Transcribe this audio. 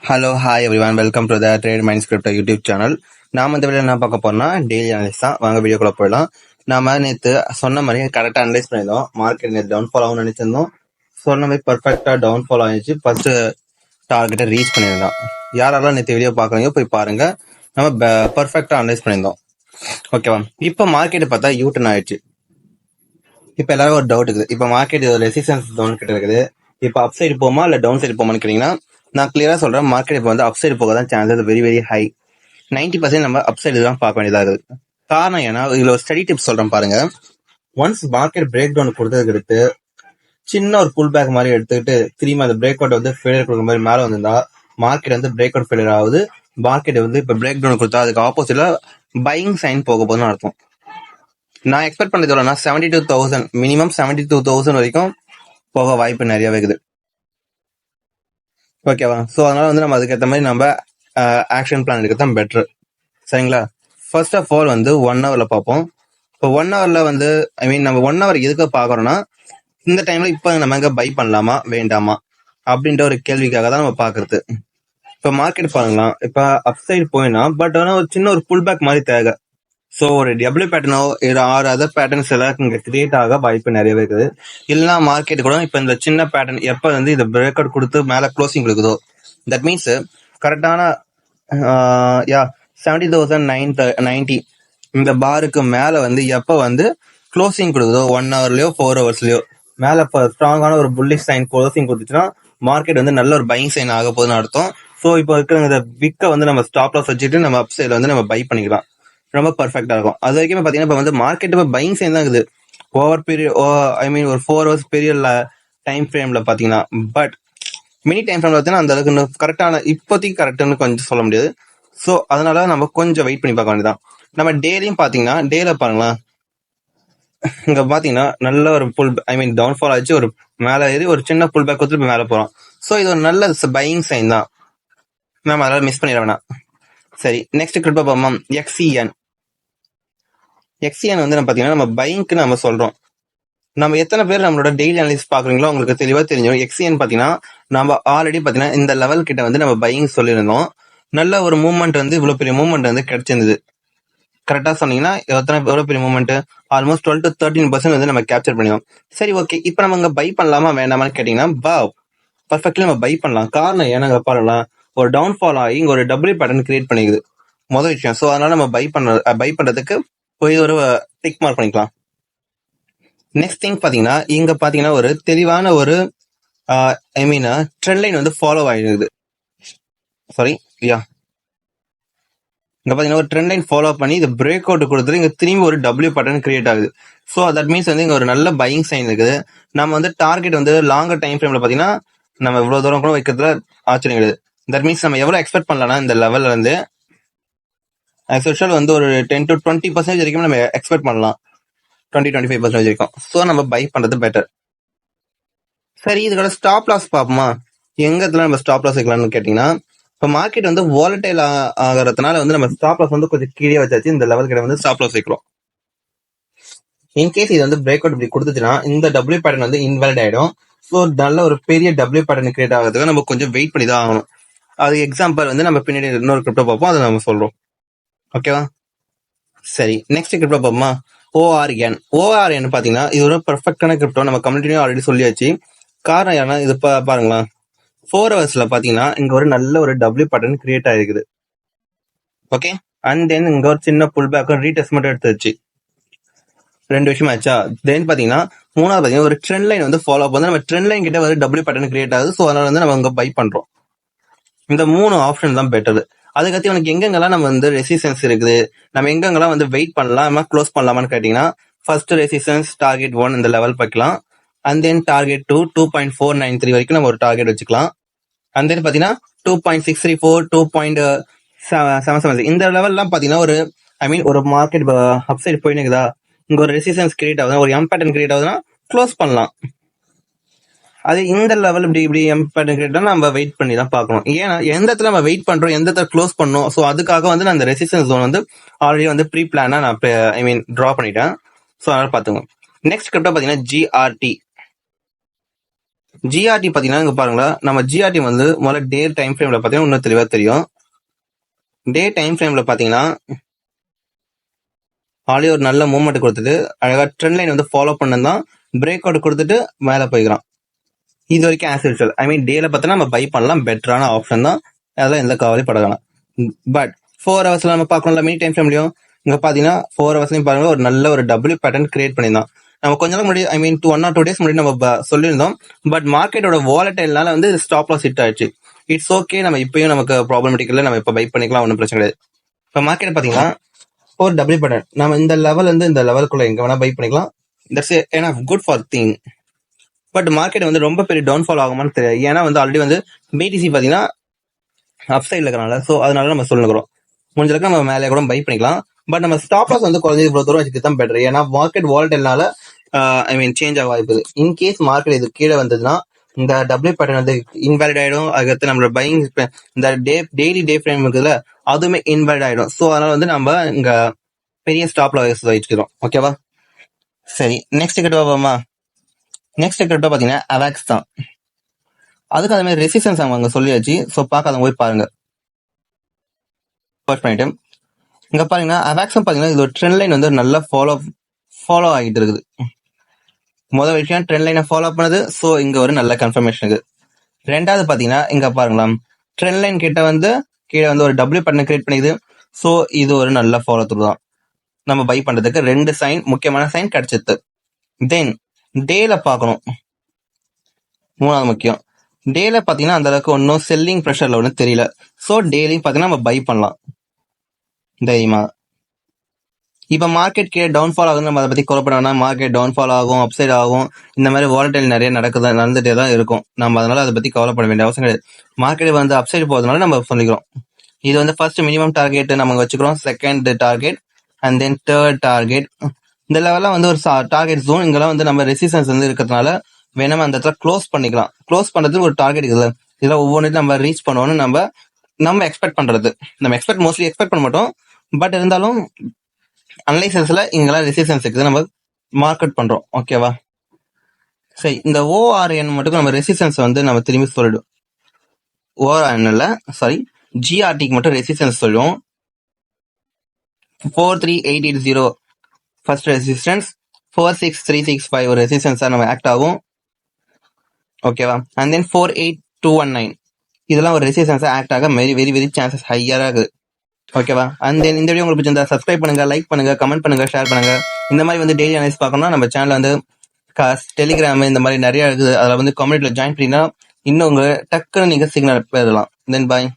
Hello hi everyone, welcome to the trade minds crypto YouTube channel. நாம இந்த video என்ன பார்க்க போறோம்னா டெய்லி அனலைஸ் தான். வாங்க வீடியோக்குள்ள போயிடலாம். நாம நேற்று சொன்ன மாதிரி கரெக்டாக அனலைஸ் பண்ணியிருந்தோம். மார்க்கெட் நேற்று டவுன்ஃபால் ஆகும்னு நினைச்சிருந்தோம். சொன்ன மாதிரி பர்ஃபெக்டாக டவுன்ஃபால் ஆகிடுச்சு. ஃபர்ஸ்ட் டார்கெட்டை ரீச் பண்ணியிருந்தோம். யாரெல்லாம் நேற்று வீடியோ பார்க்குறீங்க போய் பாருங்க. நம்ம பர்ஃபெக்டாக அனலைஸ் பண்ணியிருந்தோம். ஓகேவா? இப்போ மார்க்கெட்டை பார்த்தா யூட்டன் ஆயிடுச்சு. இப்போ எல்லாரும் ஒரு டவுட் இருக்குது. இப்போ மார்க்கெட் ரெசிஸ்டன்ஸ் ஜோன் கிட்ட இருக்குது. இப்போ அப் சைடு போமா இல்லை டவுன் சைடு போமான்னு கேட்டீங்கன்னா நான் கிளியரா சொல்றேன். மார்க்கெட் இப்போ வந்து அப் சைடு போக தான் சான்சஸ் வெரி வெரி ஹை. 90% நம்ம அப் சைடு தான் பார்க்க வேண்டியதா இருக்குது. காரணம் ஏன்னா இதுல ஒரு ஸ்டடி டிப்ஸ் சொல்றேன் பாருங்க. ஒன்ஸ் மார்க்கெட் பிரேக் டவுன் கொடுத்ததுக்கு எடுத்து சின்ன ஒரு புல் பேக் மாதிரி எடுத்துக்கிட்டு திரும்பி அந்த பிரேக் அவுட் வந்து ஃபெயிலியர் கொடுக்குற மாதிரி மேலே வந்திருந்தா மார்க்கெட் வந்து பிரேக் அவுட் ஃபெயிலியர் ஆகுது. மார்க்கெட் வந்து இப்போ பிரேக் டவுன் கொடுத்தா அதுக்கு ஆப்போசிட்ல பையிங் சைன் போக போதுன்னு அர்த்தம். நான் எக்ஸ்பெக்ட் பண்ணது எவ்வளோனா 72,000 மினிமம் 72,000 வரைக்கும் போக வாய்ப்பு நிறைய இருக்குது. ஓகேவா? ஸோ அதனால வந்து நம்ம அதுக்கேற்ற மாதிரி நம்ம ஆக்ஷன் பிளான் எடுக்க தான் பெட்ரு. சரிங்களா? ஃபர்ஸ்ட் ஆஃப் ஆல் வந்து 1 ஹவர்ல பார்ப்போம். இப்போ 1 ஹவர்ல வந்து நம்ம 1 ஹவர் எதுக்கு பார்க்குறோம்னா இந்த டைம்ல இப்போ நம்ம எங்க பை பண்ணலாமா வேண்டாமா அப்படின்ற ஒரு கேள்விக்காக தான் நம்ம பார்க்கறது. இப்போ மார்க்கெட் பாருங்களாம், இப்போ அப் சைடு போயினா பட் ஆனால் ஒரு சின்ன ஒரு புல் பேக் மாதிரி தேவை. ஸோ ஒரு டபிள்யூ பேட்டர்னோ இல்லை 6 அதர் பேட்டர்ன்ஸ் எல்லாம் இங்கே கிரியேட் ஆக வாய்ப்பு நிறையவே இருக்குது. இல்லைனா மார்க்கெட் கூட இப்போ இந்த சின்ன பேட்டர்ன் எப்போ வந்து இந்த பிரேக் அவுட் கொடுத்து மேலே க்ளோசிங் கொடுக்குதோ தட் மீன்ஸ் கரெக்டான 70,990 இந்த பாருக்கு மேலே வந்து எப்போ வந்து க்ளோசிங் கொடுக்குதோ 1 ஹவர்லயோ 4 ஹவர்ஸ்லயோ மேலே இப்போ ஸ்ட்ராங்கான ஒரு புல்லிஷ் சைன் க்ளோசிங் கொடுத்துச்சுன்னா மார்க்கெட் வந்து நல்ல ஒரு பையிங் சைன் ஆக போகுதுன்னு அர்த்தம். ஸோ இப்போ இருக்கிற இந்த விக்கை வந்து நம்ம ஸ்டாப் லாஸ் வச்சுட்டு நம்ம அப் சைடில் வந்து நம்ம பை பண்ணிக்கலாம். ரொம்ப பர்ஃபெக்டா இருக்கும். அது வரைக்கும் பாத்தீங்கன்னா இப்போ வந்து மார்க்கெட் இப்போ பையிங் சைன் தான் இருக்குது. ஓவர் பீரியட் ஒரு 4 ஹவர்ஸ் பீரியட்ல டைம் ஃப்ரேம்ல பாத்தீங்கன்னா, பட் மினி டைம் ஃப்ரேம்ல பார்த்தீங்கன்னா அந்த அளவுக்கு கரெக்டான இப்போதைக்கு கரெக்டானு கொஞ்சம் சொல்ல முடியாது. ஸோ அதனால நம்ம கொஞ்சம் வெயிட் பண்ணி பார்க்க வேண்டியதான். நம்ம டேலையும் பாத்தீங்கன்னா டேல பாருங்களேன், இங்க பாத்தீங்கன்னா நல்ல ஒரு டவுன்ஃபால் ஆச்சு. ஒரு மேல ஏறி ஒரு சின்ன புல் பேக் கொடுத்துட்டு மேல போறோம். ஸோ இது ஒரு நல்ல பையிங் சைன் தான். நம்ம அதெல்லாம் மிஸ் பண்ணிட வேணாம். சரி, நெக்ஸ்ட் கிரிப்டோ பார்ப்போம். எக்ஸிஎன் வந்து பாத்தீங்கன்னா நம்ம பைங்க்கு நம்ம சொல்றோம். நம்ம எத்தனை பேர் நம்மளோட டெய்லி அனலிஸ் பாக்குறீங்களோ உங்களுக்கு தெளிவா தெரிஞ்சிடும். எக்ஸிஎன் பாத்தீங்கன்னா நம்ம ஆல்ரெடி பாத்தீங்கன்னா இந்த லெவல் கிட்ட வந்து நம்ம பையிங் சொல்லியிருந்தோம். நல்ல ஒரு மூவ்மெண்ட் வந்து இவ்வளவு பெரிய மூவ்மெண்ட் வந்து கிடைச்சிருந்தது. கரெக்டா சொன்னீங்கன்னா எவ்வளவு பெரிய மூவ்மெண்ட், ஆல்மோஸ்ட் 12 to 13% வந்து நம்ம கேப்சர் பண்ணிடுவோம். சரி, ஓகே, இப்போ நம்ம இங்க பை பண்ணலாமா வேண்டாமான்னு கேட்டீங்கன்னா பர்ஃபெக்ட்லி நம்ம பை பண்ணலாம். காரணம் ஏன்னாங்க பாருங்களேன், ஒரு டவுன்ஃபால் ஆகி இங்க ஒரு டபுள் பேட்டர்ன் கிரியேட் பண்ணிக்குது முதல் விஷயம். ஸோ அதனால நம்ம பை பண்றதுக்கு போய் ஒரு டிக் மார்க் பண்ணிக்கலாம். நெக்ஸ்ட் திங் பாத்தீங்கன்னா இங்க பாத்தீங்கன்னா ஒரு தெளிவான ஒரு ட்ரெண்ட் லைன் வந்து ஃபாலோ ஆகிடுது. இங்க பாத்தீங்கன்னா ஒரு ட்ரெண்ட் லைன் ஃபாலோ பண்ணி இந்த பிரேக் அவுட் கொடுத்துட்டு இங்க திரும்பி ஒரு டபிள்யூ பேட்டர்ன் கிரியேட் ஆகுது. ஸோ தட் மீன்ஸ் வந்து இங்க ஒரு நல்ல பையிங் சைன் இருக்குது. நம்ம வந்து டார்கெட் வந்து லாங்கர் டைம் ஃப்ரேம்ல பாத்தீங்கன்னா நம்ம இவ்வளவு தூரம் கூட வைக்கிறதுல ஆச்சரியம் கிடையாது. தட் மீன்ஸ் நம்ம எவ்வளவு எக்ஸ்பெக்ட் பண்ணலாம்னா இந்த லெவல்ல இருந்து வந்து ஒரு 10 to 20% வரைக்கும் நம்ம எக்ஸ்பெக்ட் பண்ணலாம். 20-25% வரைக்கும். ஸோ நம்ம பை பண்றது பெட்டர். சரி, இதுக்கான ஸ்டாப் லாஸ் பார்ப்போமா? எங்க இடத்துல நம்ம ஸ்டாப் லாஸ் வைக்கலாம்னு கேட்டீங்கன்னா, இப்போ மார்க்கெட் வந்து வாலடைல் ஆகிறதுனால வந்து நம்ம ஸ்டாப் லாஸ் வந்து கொஞ்சம் கீழே வச்சாச்சு. இந்த லெவல் கிட்ட வந்து ஸ்டாப் லாஸ் வைக்கிறோம். இன்கேஸ் இது வந்து பிரேக் அவுட் இப்படி கொடுத்துச்சுன்னா இந்த டபிள்யூ பேட்டர்ன் வந்து இன்வாலிட் ஆயிடும். ஸோ நல்ல ஒரு பெரிய டபிள்யூ பேட்டர்ன் கிரியேட் ஆகிறதுக்கு நம்ம கொஞ்சம் வெயிட் பண்ணி தான் ஆகணும். அது எக்ஸாம்பிள் வந்து நம்ம பின்னாடி இன்னொரு கிரிப்டோ பார்ப்போம், அதை நம்ம சொல்றோம். ஓகேவா? சரி, நெக்ஸ்ட் கிரிப்டோ பார்ப்போமா? ORN பாத்தீங்கன்னா இது ஒரு பெர்ஃபெக்டான கிரிப்டோ. நம்ம கம்யூனிட்டியும் ஆல்ரெடி சொல்லியாச்சு. காரணம் ஏன்னா இது பாருங்களேன், 4 ஹவர்ஸ்ல பாத்தீங்கன்னா இங்க ஒரு நல்ல ஒரு டபிள்யூ பேட்டர்ன் கிரியேட் ஆயிருக்குது. ஓகே, அண்ட் தென் இங்க ஒரு சின்ன புல் பேக் ரீடெஸ்ட் மட்டும் எடுத்துச்சு. 2 விஷயம் ஆச்சா? தென் பாத்தீங்கன்னா மூணாவது பாத்தீங்கன்னா ஒரு ட்ரெண்ட் லைன் வந்து ஃபாலோ பண்ணி நம்ம ட்ரெண்ட் லைன் கிட்ட ஒரு டபிள்யூ பேட்டர்ன் கிரியேட் ஆகுது. ஸோ அதனால வந்து நம்ம இங்க பை பண்றோம். இந்த 3 ஆப்ஷன் தான் பெட்டர். அதுக்கடுத்து உனக்கு எங்கெங்கெல்லாம் நம்ம வந்து ரெசிஸ்டன்ஸ் இருக்குது, நம்ம எங்கெங்கெல்லாம் வந்து வெயிட் பண்ணலாம், க்ளோஸ் பண்ணலாமான்னு கேட்டீங்கன்னா ஃபர்ஸ்ட் ரெசிஸ்டன்ஸ் டார்கெட் 1 இந்த லெவல் வைக்கலாம். அண்ட் தென் டார்கெட் 2.493 வரைக்கும் நம்ம ஒரு டார்கெட் வச்சுக்கலாம். அண்ட் தென் பாத்தீங்கன்னா 2.634 2.776 இந்த லெவல்லாம் பாத்தீங்கன்னா ஒரு மார்க்கெட் அப் சைடு போயினுக்குதா, இங்க ஒரு ரெசிஸ்டன்ஸ் கிரியேட் ஆகுதுன்னா ஒரு எம் பேட்டர்ன் கிரியேட் ஆகுதுன்னா க்ளோஸ் பண்ணலாம். அது இந்த லெவல் இப்படி நம்ம வெயிட் பண்ணி தான் பார்க்கணும். ஏன்னா எந்த இடத்துல நம்ம வெயிட் பண்றோம், எந்த இடத்துல க்ளோஸ் பண்ணோம். ஸோ அதுக்காக வந்து நான் அந்த ரெசிஸ்டன்ஸ் ஜோன் வந்து ஆல்ரெடி வந்து ப்ரீ பிளானா நான் ட்ரா பண்ணிட்டேன். ஸோ அதனால பாத்துங்க. நெக்ஸ்ட் கிரிப்டோ பாத்தீங்கன்னா GRT. ஜிஆர்டி பாத்தீங்கன்னா இங்க பாருங்களா, நம்ம ஜிஆர்டி வந்து முதல்ல டே டைம் ஃப்ரேம்ல பாத்தீங்கன்னா இன்னும் தெளிவா தெரியும். டே டைம் ஃப்ரேம்ல பாத்தீங்கன்னா ஆல்ரெடி ஒரு நல்ல மூவ்மெண்ட் கொடுத்துட்டு அழகா ட்ரெண்ட் லைன் வந்து ஃபாலோ பண்ணதான் பிரேக் அவுட் கொடுத்துட்டு மேல போய்க்கிறான். இது வரைக்கும் ஆஸ் யூஷுவல். ஐ மீன் டேல பார்த்தா நம்ம பை பண்ணலாம், பெட்டரான ஆப்ஷன் தான், அதெல்லாம் எந்த கவலையும் பட வேணாம். பட் 4 ஹவர்ஸ்ல நம்ம பார்க்கணும்ல மினி டைம் ஃப்ரேம்லயும் இங்க பாத்தீங்கன்னா 4 ஹவர்ஸ்லயும் பாருங்க ஒரு நல்ல ஒரு டபுள்யூ பேட்டர்ன் கிரியேட் பண்ணியிருந்தான். நம்ம கொஞ்ச நாள் முன்னாடி ஐ மீன் 1 or 2 days முன்னாடி நம்ம சொல்லியிருந்தோம். பட் மார்க்கெட்டோட வாலட்டைல்னால வந்து ஸ்டாப் லாஸ் ஹிட் ஆயிடுச்சு. இட்ஸ் ஓகே, நம்ம இப்பயும் நமக்கு ப்ராப்ளமேட்டிக் இல்லை, நம்ம இப்ப பை பண்ணிக்கலாம், ஒன்றும் பிரச்சனை கிடையாது. இப்ப மார்க்கெட் பாத்தீங்கன்னா ஒரு டபுள்யூ பேட்டர்ன், நம்ம இந்த லெவல் வந்து இந்த லெவலுக்குள்ள எங்க வேணா பை பண்ணிக்கலாம். That's enough good for thing. But market வந்து ரொம்ப பெரிய டவுன்ஃபால் ஆகுமான்னு தெரியாது. ஏன்னா வந்து ஆல்ரெடி வந்து பிடிசி பாத்தீங்கன்னா அப்சைட்ல இருக்கிறனால, ஸோ அதனால நம்ம சொல்லுகிறோம் முடிஞ்சளவுக்கு நம்ம மேலே கூட பை பண்ணிக்கலாம். பட் நம்ம ஸ்டாப் லாஸ் வந்து குறைஞ்சது இவ்வளவு தூரம் வச்சுட்டு தான் பெட்டர். ஏன்னா மார்க்கெட் வாலட்டைல்னால ஐ மீன் சேஞ்ச் ஆக வாய்ப்புது. இன்கேஸ் மார்க்கெட் இது கீழே வந்ததுன்னா இந்த டபுள்யூ பேட்டர்ன் வந்து இன்வாலிட் ஆயிடும். அதுக்கடுத்து நம்மளோட பையிங் இந்த டெய்லி டே ஃப்ரேம் இருக்குதுல அதுவுமே இன்வாலிட் ஆயிடும். ஸோ அதனால வந்து நம்ம இங்க பெரிய ஸ்டாப் லாஸ் வச்சுக்கிறோம். ஓகேவா? சரி, நெக்ஸ்ட் கிட்ட போவோமா? நெக்ஸ்ட் கிட்ட பாத்தீங்கன்னா அவாக்ஸ் தான். அதுக்கு அதே மாதிரி ரெசிஸ்டன்ஸ் அவங்க சொல்லியாச்சு. ஸோ பார்க்காதவங்க போய் பாருங்க. பண்ணிட்டு இங்க பாத்தீங்கன்னா அவாக்ஸும் பாத்தீங்கன்னா இது ஒரு ட்ரெண்ட் லைன் வந்து நல்லா ஃபாலோ ஆகிட்டு இருக்குது. முதல் விஷயம் ட்ரெண்ட் லைனை ஃபாலோ பண்ணது. ஸோ இங்க ஒரு நல்ல கன்ஃபர்மேஷன் இருக்குது. ரெண்டாவது பாத்தீங்கன்னா இங்க பாருங்களா, ட்ரெண்ட் லைன் கிட்ட வந்து கீழே வந்து ஒரு டபுள்யூ பேட்டர்ன் கிரியேட் பண்ணிக்குது. ஸோ இது ஒரு நல்ல ஃபாலோ த்ரூ தான். நம்ம பை பண்றதுக்கு 2 சைன், முக்கியமான சைன் கிடைச்சது. தென் டேல பார்க்கணும். மூணாவது முக்கியம், டேல பாத்தீங்கன்னா அந்த அளவுக்கு ஒன்றும் செல்லிங் ப்ரெஷர்ல ஒன்றும் தெரியல. ஸோ டெய்லி பாத்தீங்கன்னா நம்ம பை பண்ணலாம் தைரியமா. இப்ப மார்க்கெட் கீழே டவுன்ஃபால் ஆகுது, நம்ம அதை பத்தி குழப்பம்னா மார்க்கெட் டவுன்ஃபால் ஆகும், அப்சைட் ஆகும், இந்த மாதிரி வாலட்டைல் நிறைய நடந்துட்டே தான் இருக்கும். நம்ம அதனால அதை பத்தி கவலைப்பட வேண்டிய அவசியம் கிடையாது. மார்க்கெட் வந்து அப்சைட் போறதுனால நம்ம சொல்லிக்கிறோம். இது வந்து ஃபர்ஸ்ட் மினிமம் டார்கெட் நம்ம வச்சுக்கிறோம், second target and then third target. இந்த லெவல்லாம் வந்து ஒரு டார்கெட் ஜோன். இங்கெல்லாம் வந்து நம்ம ரெசிஸ்டன்ஸ் வந்து இருக்கிறதுனால வேணாம அந்த இடத்துல க்ளோஸ் பண்ணிக்கலாம். க்ளோஸ் பண்றதுக்கு ஒரு டார்கெட் இருக்குது. இதெல்லாம் ஒவ்வொன்றும் நம்ம ரீச் பண்ணுவோம்னு நம்ம எக்ஸ்பெக்ட் பண்றது. நம்ம மோஸ்ட்லி எக்ஸ்பெக்ட் பண்ண மாட்டோம். பட் இருந்தாலும் அனலைசஸ்ல இங்கெல்லாம் ரெசிஸ்டன்ஸ் இருக்குது, நம்ம மார்க்கெட் பண்றோம். ஓகேவா? சரி, இந்த ஓஆர்என் மட்டும் நம்ம ரெசிஸ்டன்ஸ் வந்து நம்ம திரும்பி சொல்லிடுவோம். ஓஆர்என்ல ஜிஆர்டிக்கு மட்டும் ரெசிஸ்டன்ஸ் சொல்லுவோம். 43880 ஃபர்ஸ்ட் ரெசிஸ்டன்ஸ், 46365 ஒரு ரெசிஸ்டன்ஸா நம்ம ஆக்ட் ஆகும். ஓகேவா? அண்ட் தென் 48219 இதெல்லாம் ஒரு ரெசிஸ்டன்ஸா ஆக்ட் ஆக வெரி வெரி சான்சஸ் ஹையரா இருக்குது. ஓகேவா? அண்ட் தென் இந்த வீடியோ உங்களுக்கு பிடிச்சிருந்தா சப்ஸ்கிரைப் பண்ணுங்க, லைக் பண்ணுங்க, கமெண்ட் பண்ணுங்க, ஷேர் பண்ணுங்க. இந்த மாதிரி வந்து டெய்லி அனலைஸ் பார்க்கணும்னா நம்ம சேனல் வந்து டெலிகிராம் இந்த மாதிரி நிறைய இருக்குது. அதில் வந்து கம்யூனிட்டியில் ஜாயின் பண்ணினா இன்னும் உங்க டக்குன்னு நீங்க சிக்னல் பெறலாம். தென் பாய்.